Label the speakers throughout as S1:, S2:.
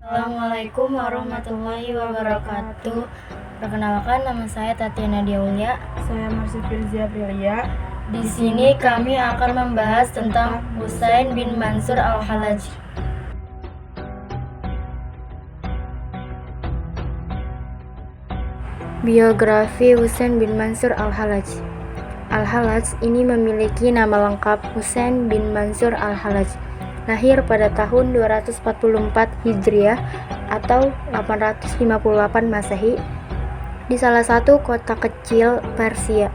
S1: Assalamualaikum warahmatullahi wabarakatuh. Perkenalkan, nama saya Tatiana Diaulia.
S2: Saya Marsy Firzia Aprilia.
S1: Di sini kami akan membahas tentang Husain bin Mansur Al-Hallaj. Biografi Husain bin Mansur Al-Hallaj. Al-Hallaj ini memiliki nama lengkap Husain bin Mansur Al-Hallaj. Lahir pada tahun 244 Hijriah atau 858 Masehi di salah satu kota kecil Persia,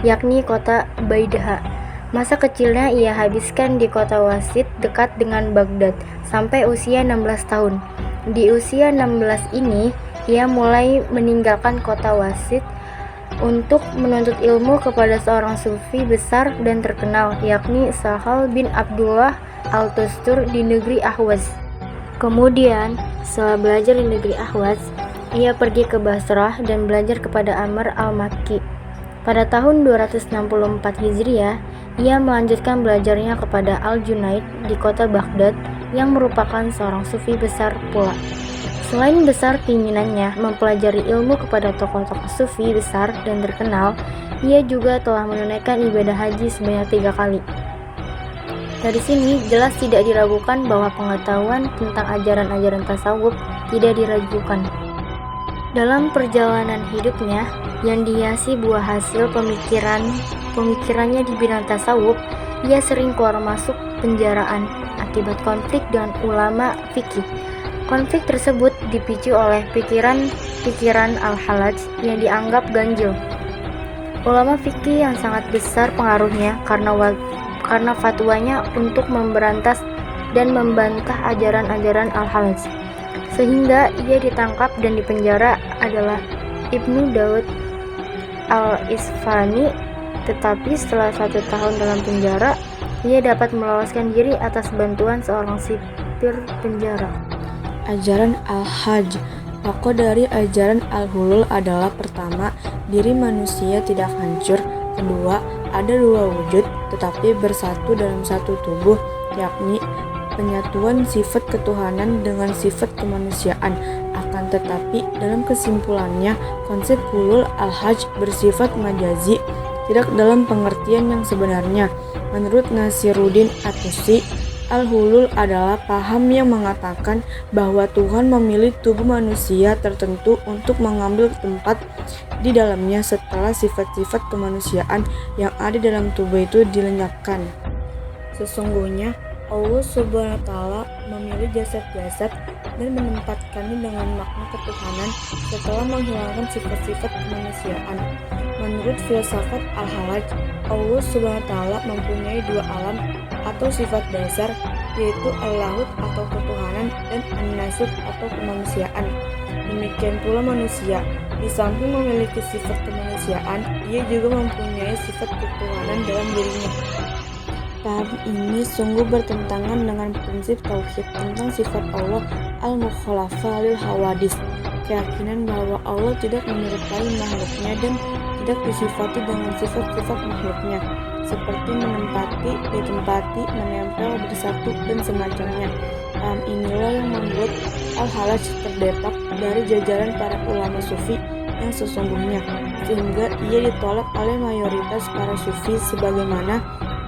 S1: yakni kota Baidaha. Masa kecilnya ia habiskan di kota Wasit dekat dengan Baghdad sampai usia 16 tahun. Di usia 16 ini, ia mulai meninggalkan kota Wasit untuk menuntut ilmu kepada seorang sufi besar dan terkenal, yakni Sahal bin Abdullah Al-Tustur di negeri Ahwaz. Kemudian, setelah belajar di negeri Ahwaz, ia pergi ke Basrah dan belajar kepada Amr al-Makki. Pada tahun 264 Hijriah, ia melanjutkan belajarnya kepada Al-Junaid di kota Baghdad yang merupakan seorang sufi besar pula. Selain besar keinginannya mempelajari ilmu kepada tokoh-tokoh sufi besar dan terkenal, ia juga telah menunaikan ibadah haji sebanyak 3 kali. Dari sini jelas tidak diragukan bahwa pengetahuan tentang ajaran-ajaran tasawuf tidak diragukan. Dalam perjalanan hidupnya yang dihiasi buah hasil pemikirannya di bidang tasawuf, ia sering keluar masuk penjaraan akibat konflik dengan ulama fikih. Konflik tersebut dipicu oleh pikiran Al-Hallaj yang dianggap ganjil. Ulama fikih yang sangat besar pengaruhnya karena fatwanya untuk memberantas dan membantah ajaran-ajaran Al-Hallaj, sehingga ia ditangkap dan dipenjara adalah Ibnu Daud Al-Isfahani. Tetapi setelah 1 tahun dalam penjara, ia dapat meloloskan diri atas bantuan seorang sipir penjara.
S2: Ajaran Al-Hajj. Pokok dari ajaran Al-Hulul adalah: pertama, diri manusia tidak hancur; kedua, ada 2 wujud tetapi bersatu dalam satu tubuh, yakni penyatuan sifat ketuhanan dengan sifat kemanusiaan. Akan tetapi dalam kesimpulannya, konsep hulul Al-Hajj bersifat majazi, tidak dalam pengertian yang sebenarnya. Menurut Nasiruddin At-Tusi, Al-Hulul adalah paham yang mengatakan bahwa Tuhan memilih tubuh manusia tertentu untuk mengambil tempat di dalamnya setelah sifat-sifat kemanusiaan yang ada dalam tubuh itu dilenyapkan. Sesungguhnya Allah Subhanahu wa Ta'ala memilih jasad-jasad dan menempatkannya dengan makna ketuhanan setelah menghilangkan sifat-sifat kemanusiaan. Menurut filsafat Al-Hallaj, Allah Subhanahu wa Ta'ala mempunyai 2 alam atau sifat dasar, yaitu Al-Lahut atau ketuhanan dan An-Nasut atau kemanusiaan. Demikian pula manusia, di samping memiliki sifat kemanusiaan, ia juga mempunyai sifat ketuhanan dalam dirinya. Paham ini sungguh bertentangan dengan prinsip tauhid tentang sifat Allah al-mukhalafa lil hawadis, keyakinan bahwa Allah tidak menyerupai makhluknya dan tidak disifati dengan sifat-sifat makhluknya, seperti menempati, ditempati, menempel, bersatu, dan semacamnya. Paham inilah yang membuat Al-Hallaj terdepak dari jajaran para ulama sufi yang sesungguhnya, sehingga ia ditolak oleh mayoritas para sufi sebagaimana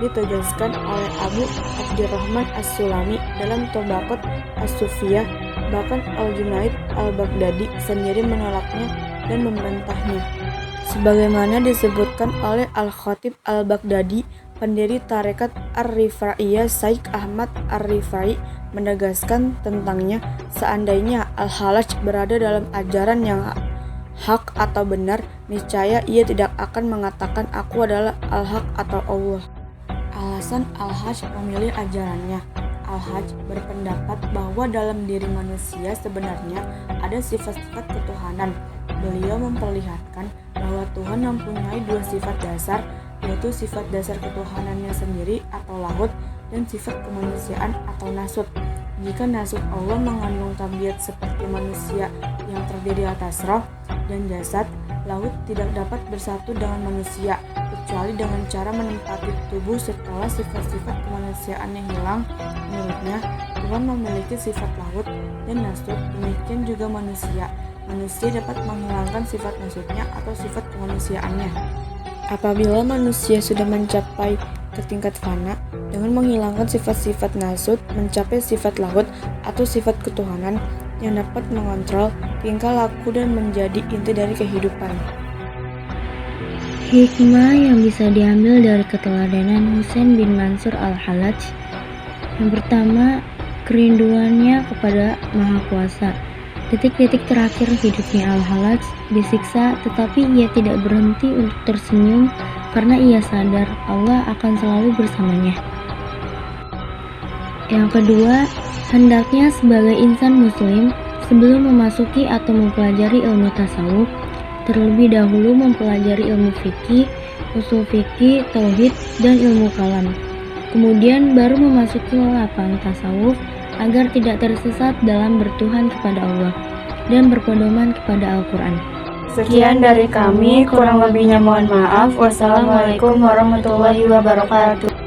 S2: ditegaskan oleh Abu Abdurrahman As-Sulami dalam Tabaqat As-Sufiyah. Bahkan Al-Junaid Al-Baghdadi sendiri menolaknya dan membantahnya. Sebagaimana disebutkan oleh Al-Khatib Al-Baghdadi, pendiri tarekat Ar-Rifaiyah, Syekh Ahmad Ar-Rifai, menegaskan tentangnya, seandainya Al-Hallaj berada dalam ajaran yang hak atau benar, niscaya ia tidak akan mengatakan aku adalah Al-Haq atau Allah. Alasan Al-Hajj memilih ajarannya. Al-Hajj berpendapat bahwa dalam diri manusia sebenarnya ada sifat-sifat ketuhanan. Beliau memperlihatkan bahwa Tuhan mempunyai 2 sifat dasar, yaitu sifat dasar ketuhanannya sendiri atau lahut dan sifat kemanusiaan atau nasut. Jika nasut Allah mengandung tabiat seperti manusia yang terdiri atas roh dan jasad, lahut tidak dapat bersatu dengan manusia kecuali dengan cara menempati tubuh setelah sifat-sifat kemanusiaannya hilang. Menurutnya, Hewan memiliki sifat laut dan nasut, demikian juga manusia. Manusia dapat menghilangkan sifat nasutnya atau sifat kemanusiaannya. Apabila manusia sudah mencapai ke tingkat fana, dengan menghilangkan sifat-sifat nasut, mencapai sifat laut atau sifat ketuhanan yang dapat mengontrol tingkah laku dan menjadi inti dari kehidupan.
S1: Hikmah yang bisa diambil dari keteladanan Husain bin Mansur al-Hallaj. Yang pertama, kerinduannya kepada Maha Kuasa. Detik-detik terakhir hidupnya al-Hallaj disiksa, tetapi ia tidak berhenti untuk tersenyum karena ia sadar Allah akan selalu bersamanya. Yang kedua, hendaknya sebagai insan muslim sebelum memasuki atau mempelajari ilmu tasawuf, terlebih dahulu mempelajari ilmu fikih, usul fikih, tauhid, dan ilmu kalam. Kemudian baru memasuki lapang tasawuf agar tidak tersesat dalam bertuhan kepada Allah dan berpedoman kepada Al-Quran.
S3: Sekian dari kami, kurang lebihnya mohon maaf. Wassalamualaikum warahmatullahi wabarakatuh.